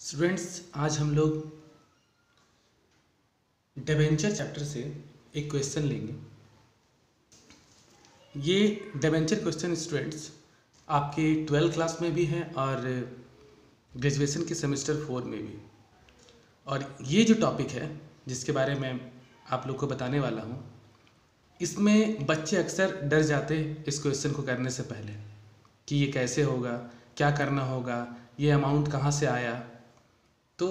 Students, आज हम लोग डिबेंचर चैप्टर से एक क्वेश्चन लेंगे। ये डिबेंचर क्वेश्चन स्टूडेंट्स आपके 12th क्लास में भी है और ग्रेजुएशन के सेमेस्टर 4 में भी। और ये जो टॉपिक है जिसके बारे में आप लोग को बताने वाला हूँ, इसमें बच्चे अक्सर डर जाते हैं इस क्वेश्चन को करने से पहले कि ये कैसे होगा, क्या करना होगा, ये अमाउंट कहाँ से आया। तो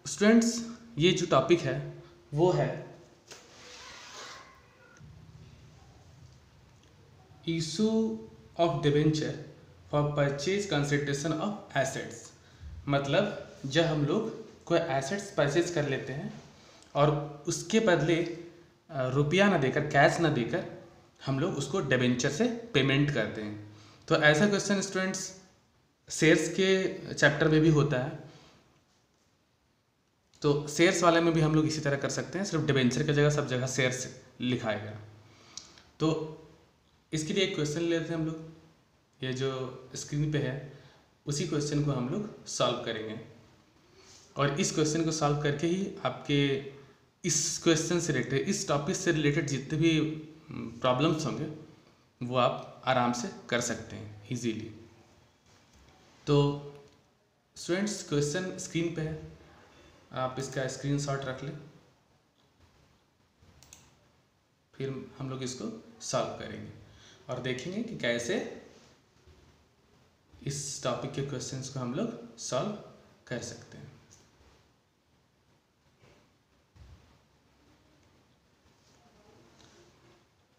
स्टूडेंट्स, ये जो टॉपिक है वो है issue of debenture for purchase consideration of assets. मतलब जब हम लोग कोई एसेट्स परचेज कर लेते हैं और उसके बदले रुपया ना देकर, कैश ना देकर हम लोग उसको डिबेंचर से पेमेंट करते हैं। तो ऐसा क्वेश्चन स्टूडेंट्स शेयर्स के चैप्टर में भी होता है। तो शेयर्स वाले में भी हम लोग इसी तरह कर सकते हैं, सिर्फ डिबेंचर की जगह सब जगह शेयर्स लिखाएगा। तो इसके लिए एक क्वेश्चन लेते हैं हम लोग। ये जो स्क्रीन पे है उसी क्वेश्चन को हम लोग सॉल्व करेंगे और इस क्वेश्चन को सॉल्व करके ही आपके इस क्वेश्चन से रिलेटेड, इस टॉपिक से रिलेटेड जितने भी प्रॉब्लम्स होंगे वो आप आराम से कर सकते हैं इजीली। तो स्टूडेंट्स, क्वेश्चन स्क्रीन पे है, आप इसका स्क्रीनशॉट रख लें, फिर हम लोग इसको सॉल्व करेंगे और देखेंगे कि कैसे इस टॉपिक के क्वेश्चंस को हम लोग सॉल्व कर सकते हैं।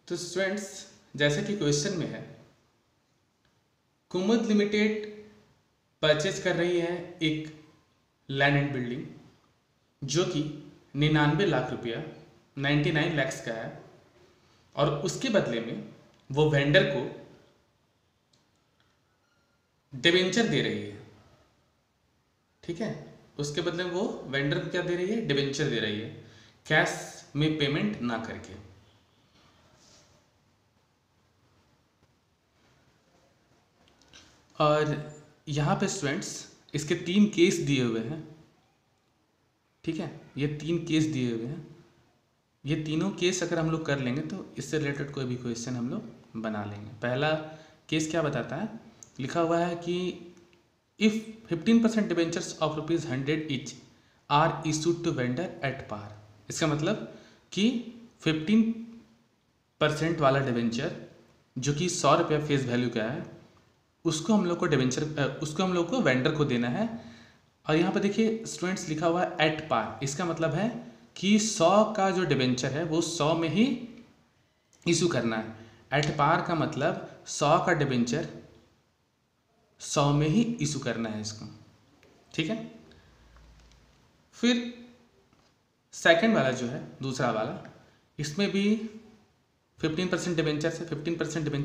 तो स्टूडेंट्स, जैसे कि क्वेश्चन में है, कुमुद लिमिटेड परचेज कर रही है एक लैंड एंड बिल्डिंग जो कि 99 लाख रुपया 99 लाख का है और उसके बदले में वो वेंडर को डिबेंचर दे रही है। ठीक है, उसके बदले में वो वेंडर को क्या दे रही है? डिबेंचर दे रही है, कैश में पेमेंट ना करके। और यहाँ पे स्टूडेंट्स इसके 3 केस दिए हुए हैं। ठीक है, ये 3 केस दिए हुए हैं। ये तीनों केस अगर हम लोग कर लेंगे तो इससे रिलेटेड कोई भी क्वेश्चन हम लोग बना लेंगे। पहला केस क्या बताता है? लिखा हुआ है कि if 15% debentures of ₹100 each are issued to vendor at par. इसका मतलब कि 15% वाला डिबेंचर जो कि 100 रुपया फेस वैल्यू का है, उसको हम लोग को उसको हम लोग को वेंडर को देना है। और यहाँ पर देखिए स्टूडेंट्स लिखा हुआ है एट पार। इसका मतलब है कि 100 का जो डिबेंचर है वो 100 में ही इशू करना है। एट पार का मतलब 100 का डिबेंचर 100 में ही इशू करना है इसको। ठीक है, फिर सेकंड वाला जो है, दूसरा वाला, इसमें भी 15% डिबेंचर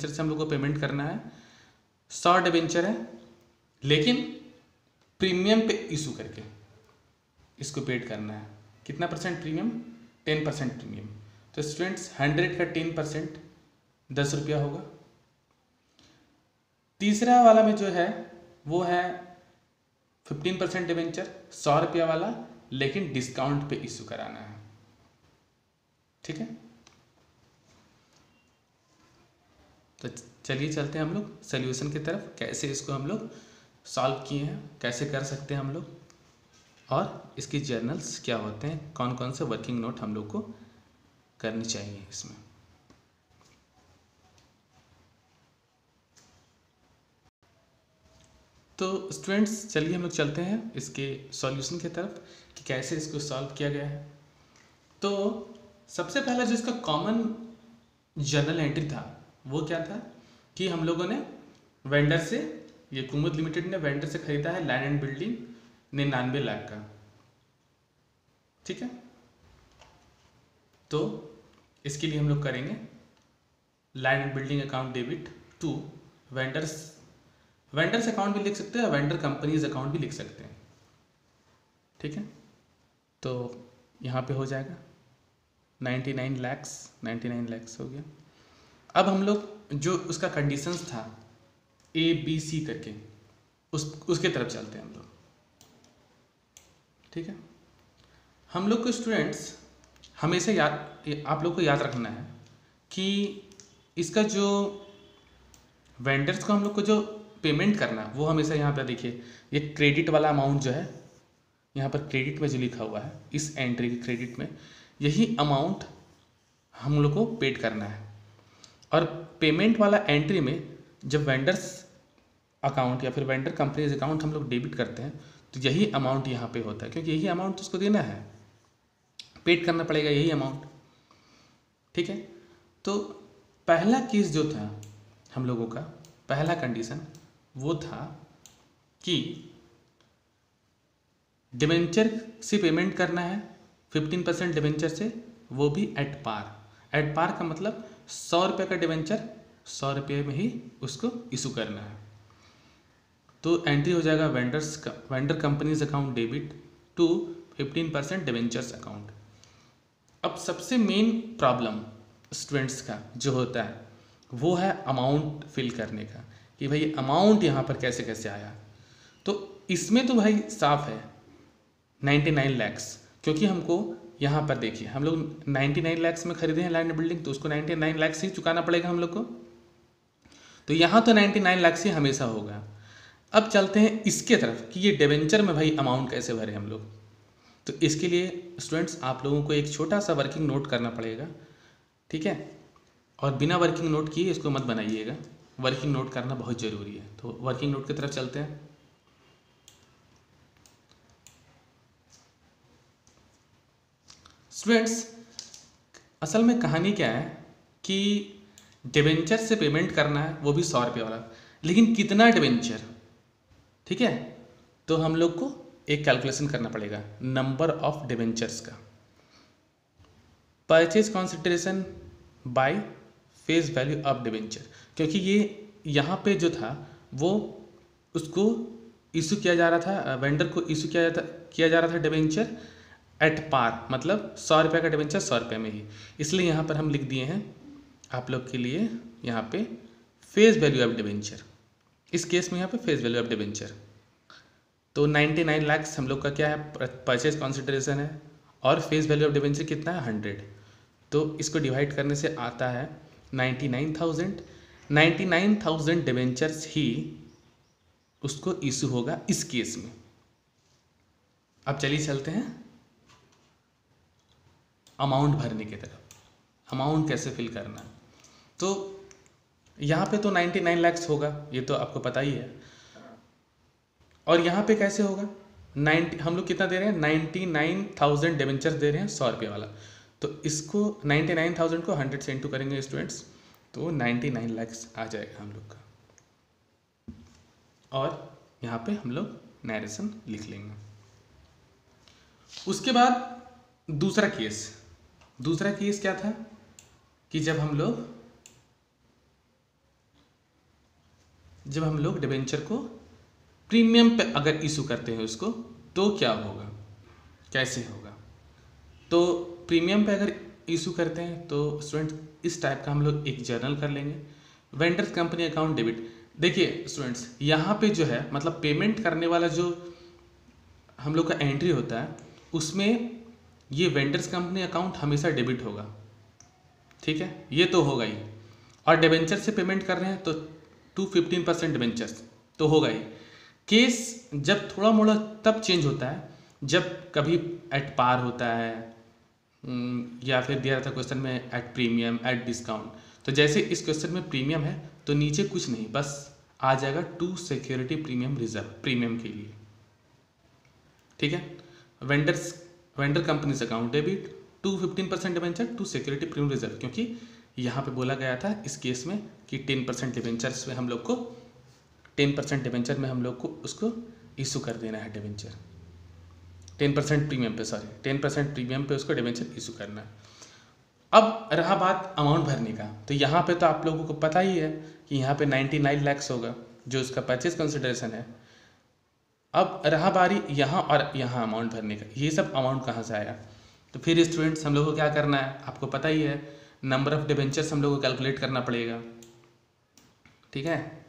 से हम लोग को पेमेंट करना है। 100 डिबेंचर है लेकिन प्रीमियम पे इशू करके इसको पेड करना है। कितना परसेंट प्रीमियम? 10% प्रीमियम। तो स्टूडेंट्स 100 का 10% 10 रुपया होगा। तीसरा वाला में जो है वो है 15% डिबेंचर 100 रुपया वाला, लेकिन डिस्काउंट पे इशू कराना है। ठीक है, तो चलिए चलते हैं हम लोग सोल्यूशन की तरफ। कैसे इसको हम लोग सॉल्व किए हैं, कैसे कर सकते हैं हम लोग, और इसकी जर्नल्स क्या होते हैं, कौन कौन से वर्किंग नोट हम लोग को करनी चाहिए इसमें। तो स्टूडेंट्स, चलिए हम लोग चलते हैं इसके सॉल्यूशन की तरफ कि कैसे इसको सॉल्व किया गया है। तो सबसे पहला जो इसका कॉमन जर्नल एंट्री था वो क्या था कि हम लोगों ने वेंडर से, ये कुमुद लिमिटेड ने वेंडर से खरीदा है लैंड एंड बिल्डिंग 99 लाख का। ठीक है, तो इसके लिए हम लोग करेंगे land and building account debit to vendors account भी लिख सकते हैं, वेंडर कंपनीज अकाउंट भी लिख सकते हैं। ठीक है, तो यहाँ पे हो जाएगा 99 लाख हो गया। अब हम लोग जो उसका कंडीशंस था A B C करके उसके तरफ चलते हैं हम लोग। ठीक है। हम लोग को स्टूडेंट्स हमेशा आप लोग को याद रखना है कि इसका जो वेंडर्स को हम लोग को जो पेमेंट करना वो हमेशा यहाँ पे देखिए, ये क्रेडिट वाला अमाउंट जो है यहाँ पर क्रेडिट में जो लिखा हुआ है इस एंट्री के क्रेडिट में, यही अमाउंट हम लोग को पेड करना है। और पेमेंट वाला एंट्री में जब वेंडर्स अकाउंट या फिर वेंडर कंपनीज अकाउंट हम लोग डेबिट करते हैं तो यही अमाउंट यहाँ पे होता है, क्योंकि यही अमाउंट उसको देना है, पेड करना पड़ेगा यही अमाउंट। ठीक है। तो पहला केस जो था हम लोगों का, पहला कंडीशन वो था कि डिबेंचर से पेमेंट करना है 15% डिबेंचर से, वो भी एट पार। एट पार का मतलब 100 रुपये का डिबेंचर 100 रुपये में ही उसको इशू करना है। तो एंट्री हो जाएगा vendor companies account debit to 15% debentures account. अब सबसे मेन प्रॉब्लम स्टूडेंट्स का जो होता है वो है अमाउंट फिल करने का, कि भाई अमाउंट यहाँ पर कैसे कैसे आया। तो इसमें तो भाई साफ है 99 लाख्स, क्योंकि हमको यहाँ पर देखिए हम लोग 99 लाख्स में खरीदे हैं लैंड बिल्डिंग, तो उसको 99 लाख ही चुकाना पड़ेगा हम लोग को। तो यहाँ तो 99 लाख ही हमेशा होगा। अब चलते हैं इसके तरफ कि ये डिबेंचर में भाई अमाउंट कैसे भरे हम लोग। तो इसके लिए स्टूडेंट्स आप लोगों को एक छोटा सा वर्किंग नोट करना पड़ेगा, ठीक है। और बिना वर्किंग नोट किए इसको मत बनाइएगा, वर्किंग नोट करना बहुत ज़रूरी है। तो वर्किंग नोट की तरफ चलते हैं। स्टूडेंट्स असल में कहानी क्या है कि डिबेंचर से पेमेंट करना है, वो भी 100 रुपये वाला, लेकिन कितना डिबेंचर, ठीक है। तो हम लोग को एक कैलकुलेशन करना पड़ेगा नंबर ऑफ डिबेंचर्स का। Purchase consideration bye face value of debenture, क्योंकि ये यहाँ पे जो था वो उसको इशू किया जा रहा था, वेंडर को इशू किया जा रहा था डिबेंचर एट पार, मतलब 100 रुपये का डिबेंचर 100 रुपये में ही। इसलिए यहाँ पर हम लिख दिए हैं आप लोग के लिए यहाँ पे फेस वैल्यू ऑफ डिबेंचर। इस केस में यहाँ पे फेस वैल्यू ऑफ डिबेंचर तो 99 लाख हम लोग का क्या है, परचेज कंसिडरेशन है, और फेस वैल्यू ऑफ डिबेंचर कितना है 100। तो इसको डिवाइड करने से आता है 99,000 डिबेंचर्स ही उसको इशू होगा इस केस में। अब चलिए चलते हैं अमाउंट भरने की तरफ। अमाउंट कैसे फिल करना है, तो यहाँ पे तो 99 लाख होगा, ये तो आपको पता ही है। और यहाँ पे कैसे होगा, हम लोग कितना दे रहे हैं 99,000 डिबेंचर्स दे रहे हैं 100 रुपये वाला। तो इसको 99,000 को 100 से इंटू करेंगे स्टूडेंट्स, तो 99 लाख आ जाएगा हम लोग का। और यहाँ पे हम लोग नैरेशन लिख लेंगे। उसके बाद दूसरा केस क्या था कि जब हम लोग डिबेंचर को प्रीमियम पे अगर इशू करते हैं उसको, तो क्या होगा, कैसे होगा। तो प्रीमियम पे अगर इशू करते हैं तो स्टूडेंट इस टाइप का हम लोग एक जर्नल कर लेंगे, वेंडर्स कंपनी अकाउंट डेबिट। देखिए स्टूडेंट्स यहाँ पे जो है मतलब पेमेंट करने वाला जो हम लोग का एंट्री होता है उसमें ये वेंडर्स कंपनी अकाउंट हमेशा डेबिट होगा, ठीक है, ये तो होगा ही। और डिबेंचर से पेमेंट कर रहे हैं तो 15% डिबेंचर्स तो होगा ही। केस जब थोड़ा मोड़ा तब चेंज होता है जब कभी एट पार होता है या फिर दिया रहता है क्वेश्चन में एट प्रीमियम, एट डिस्काउंट। तो जैसे इस क्वेश्चन में प्रीमियम है तो नीचे कुछ नहीं, बस आ जाएगा to security premium reserve, premium के लिए, ठीक है। Vendor companies account debit to 15% debenture to security premium reserve, क्योंकि यहाँ पे बोला गया था इस केस में कि 10% डिबेंचर्स में हम लोग को 10% डिबेंचर में हम लोग को उसको इशू कर देना है डिबेंचर, 10% प्रीमियम पे, 10% प्रीमियम पे उसको डिबेंचर इशू करना है। अब रहा बात अमाउंट भरने का, तो यहाँ पे तो आप लोगों को पता ही है कि यहाँ पे 99 लाख होगा जो उसका परचेज कंसिडरेशन है। अब रहा बारी यहाँ और यहाँ अमाउंट भरने का, ये सब अमाउंट कहाँ से आया। तो फिर स्टूडेंट्स हम लोग को क्या करना है, आपको पता ही है नंबर ऑफ डिबेंचर्स हम लोग को कैलकुलेट करना पड़ेगा, ठीक है।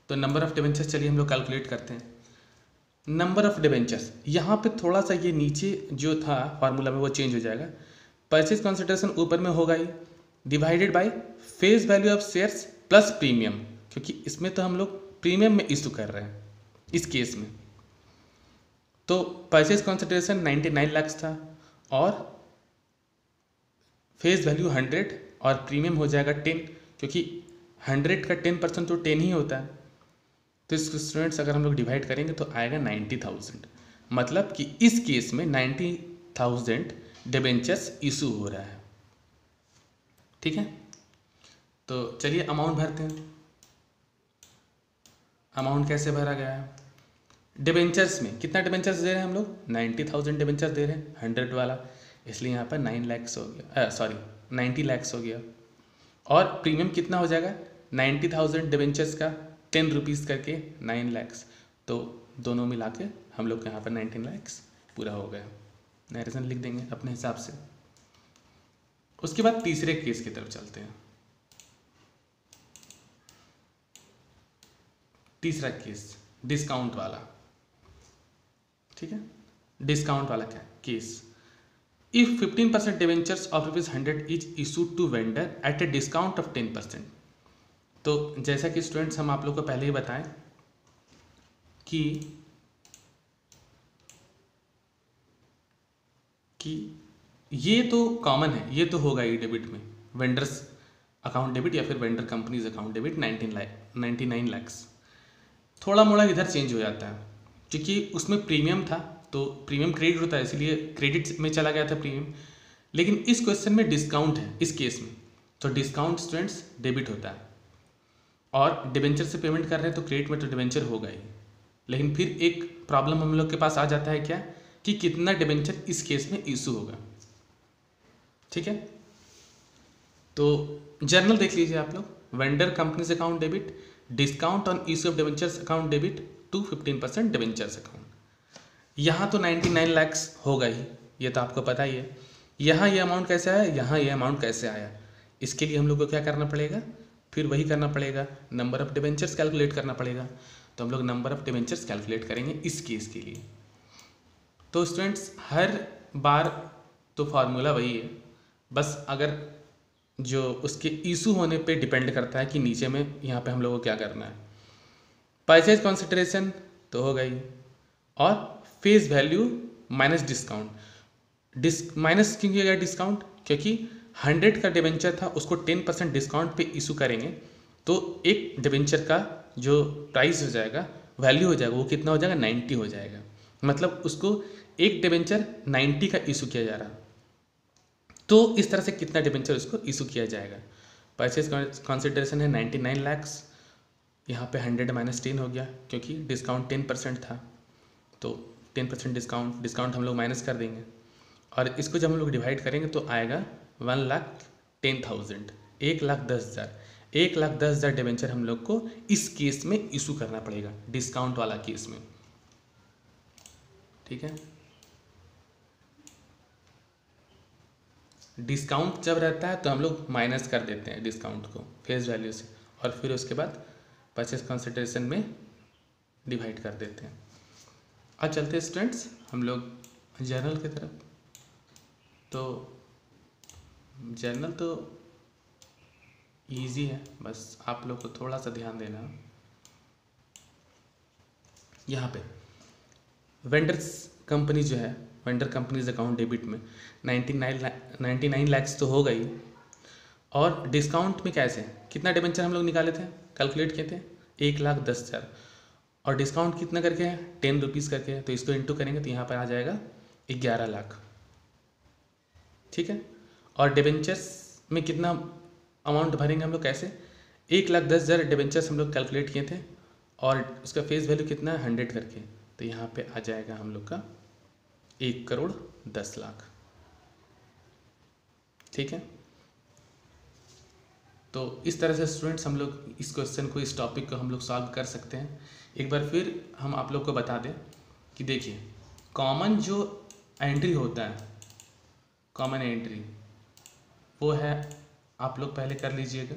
तो नंबर ऑफ डिबेंचर्स चलिए हम लोग कैलकुलेट करते हैं। नंबर ऑफ डिबेंचर्स, यहाँ पे थोड़ा सा ये नीचे जो था फार्मूला में वो चेंज हो जाएगा। परचेज कंसिडरेशन ऊपर में होगा ही, divided by face value of shares plus premium, क्योंकि इसमें तो हम लोग प्रीमियम में इशू कर रहे हैं इस केस में। तो परचेज कंसिडरेशन 99 लाख था और फेस वैल्यू 100 और प्रीमियम हो जाएगा 10, क्योंकि 100 का 10% तो 10 ही होता है। तो इसको स्टूडेंट्स अगर हम लोग डिवाइड करेंगे तो आएगा 90,000, मतलब कि इस केस में 90,000 डिबेंचर्स इशू हो रहा है। ठीक है, तो चलिए अमाउंट भरते हैं। अमाउंट कैसे भरा गया है? डिबेंचर्स में कितना डिबेंचर्स दे रहे हैं हम लोग? 90,000 डिबेंचर्स दे रहे हैं 100 वाला, इसलिए यहाँ पर 9 लाख हो गया, सॉरी 90 लाख हो गया। और प्रीमियम कितना हो जाएगा? 90,000 डिबेंचर्स का 10 रुपीज़ करके 9 लाख, तो दोनों मिला के हम लोग के यहाँ पर 19 लाख पूरा हो गया। नरेशन लिख देंगे अपने हिसाब से। उसके बाद तीसरे केस की तरफ चलते हैं। तीसरा केस डिस्काउंट वाला। ठीक है, डिस्काउंट वाला क्या case? If 15% debentures of ₹100 is issued to vendor at a discount of 10%। तो जैसा कि स्टूडेंट्स हम आप लोग को पहले ही बताएं कि ये तो कॉमन है, ये तो होगा ही डेबिट में, वेंडर्स अकाउंट डेबिट या फिर vendor companies account debit 99 lakh. थोड़ा मोड़ा इधर चेंज हो जाता है क्योंकि उसमें प्रीमियम था, तो प्रीमियम क्रेडिट होता है, इसलिए क्रेडिट में चला गया था प्रीमियम। लेकिन इस क्वेश्चन में डिस्काउंट है इस केस में, तो डिस्काउंट स्टूडेंट्स डेबिट होता है। और डिबेंचर से पेमेंट कर रहे हैं तो क्रेडिट में तो डिबेंचर होगा ही। लेकिन फिर एक प्रॉब्लम हम लोग के पास आ जाता है क्या, कि कितना डिबेंचर इस केस में इशू होगा। ठीक है, तो जर्नल देख लीजिए आप लोग, vendor companies account debit, discount on issue of debentures account debit to 15% debentures account. यहाँ तो 99 लाख होगा ही, ये तो आपको पता ही है। यहाँ ये अमाउंट कैसे आया, यहाँ ये अमाउंट कैसे आया, इसके लिए हम लोग को क्या करना पड़ेगा, फिर वही करना पड़ेगा, नंबर ऑफ डिबेंचर्स कैलकुलेट करना पड़ेगा। तो हम लोग नंबर ऑफ डिबेंचर्स कैलकुलेट करेंगे इस केस के लिए। तो स्टूडेंट्स हर बार तो फार्मूला वही है, बस अगर जो उसके इशू होने पे डिपेंड करता है कि नीचे में यहाँ पे हम लोगों को क्या करना है। परचेज कंसिडरेशन तो हो गई, और face value minus discount. Minus क्यों किया गया डिस्काउंट? क्योंकि 100 का डिबेंचर था, उसको 10% डिस्काउंट पे इशू करेंगे तो एक डिबेंचर का जो प्राइस हो जाएगा, वैल्यू हो जाएगा, वो कितना हो जाएगा? 90 हो जाएगा। मतलब उसको एक डिबेंचर 90 का इशू किया जा रहा, तो इस तरह से कितना डिबेंचर उसको इशू किया जाएगा। परचेज कंसिडरेशन है 99 लाख, यहाँ पे 100 माइनस 10 हो गया क्योंकि डिस्काउंट 10% था, तो 10% डिस्काउंट हम लोग माइनस कर देंगे, और इसको जब हम लोग डिवाइड करेंगे तो आएगा 1,10,000, 1,10,000। 1,10,000 डिबेंचर हम लोग को इस केस में इशू करना पड़ेगा, डिस्काउंट वाला केस में। ठीक है, डिस्काउंट जब रहता है तो हम लोग माइनस कर देते हैं डिस्काउंट को फेस वैल्यू से, और फिर उसके बाद परचेज कंसिडरेशन में डिवाइड कर देते हैं। आज चलते हैं स्टूडेंट्स हम लोग जर्नल की तरफ। तो जर्नल तो इजी है, बस आप लोग को थोड़ा सा ध्यान देना। यहाँ पे वेंडर्स कंपनी जो है, वेंडर कंपनीज अकाउंट डेबिट में 99 लाख तो हो गई, और डिस्काउंट में कैसे, कितना डिबेंचर हम लोग निकाले थे, कैलकुलेट किए थे 1,10,000, और डिस्काउंट कितना करके है 10 रुपीज़ करके है, तो इसको इंटू करेंगे तो यहाँ पर आ जाएगा 11 लाख। ठीक है, और डिबेंचर्स में कितना अमाउंट भरेंगे हम लोग कैसे, 1,10,000 डिबेंचर्स हम लोग कैलकुलेट किए थे, और उसका फेस वैल्यू कितना है 100 करके, तो यहाँ पे आ जाएगा हम लोग का 1,10,00,000। ठीक है, तो इस तरह से स्टूडेंट्स हम लोग इस क्वेश्चन को, इस टॉपिक को हम लोग सॉल्व कर सकते हैं। एक बार फिर हम आप लोग को बता दें कि देखिए, कॉमन जो एंट्री होता है, कॉमन एंट्री वो है, आप लोग पहले कर लीजिएगा,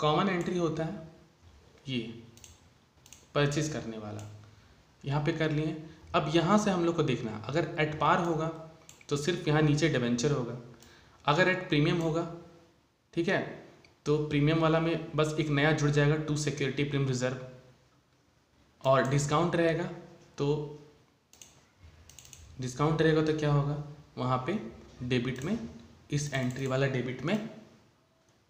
कॉमन एंट्री होता है ये परचेज करने वाला, यहाँ पे कर लिए। अब यहाँ से हम लोग को देखना, अगर एट पार होगा तो सिर्फ यहाँ नीचे डिबेंचर होगा, अगर एट प्रीमियम होगा, ठीक है, तो प्रीमियम वाला में बस एक नया जुड़ जाएगा टू सिक्योरिटी प्रीमियम रिजर्व, और डिस्काउंट रहेगा तो क्या होगा वहाँ पे डेबिट में, इस एंट्री वाला डेबिट में,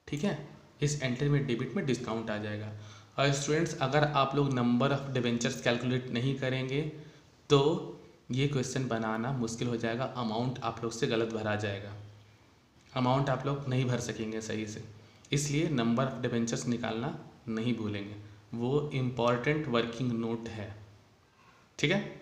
ठीक है, इस एंट्री में डेबिट में डिस्काउंट आ जाएगा। और स्टूडेंट्स अगर आप लोग नंबर ऑफ डिबेंचर्स कैलकुलेट नहीं करेंगे तो ये क्वेश्चन बनाना मुश्किल हो जाएगा, अमाउंट आप लोग से गलत भरा जाएगा, अमाउंट आप लोग नहीं भर सकेंगे सही से। इसलिए नंबर ऑफ डिबेंचर्स निकालना नहीं भूलेंगे, वो इम्पॉर्टेंट वर्किंग नोट है, ठीक है।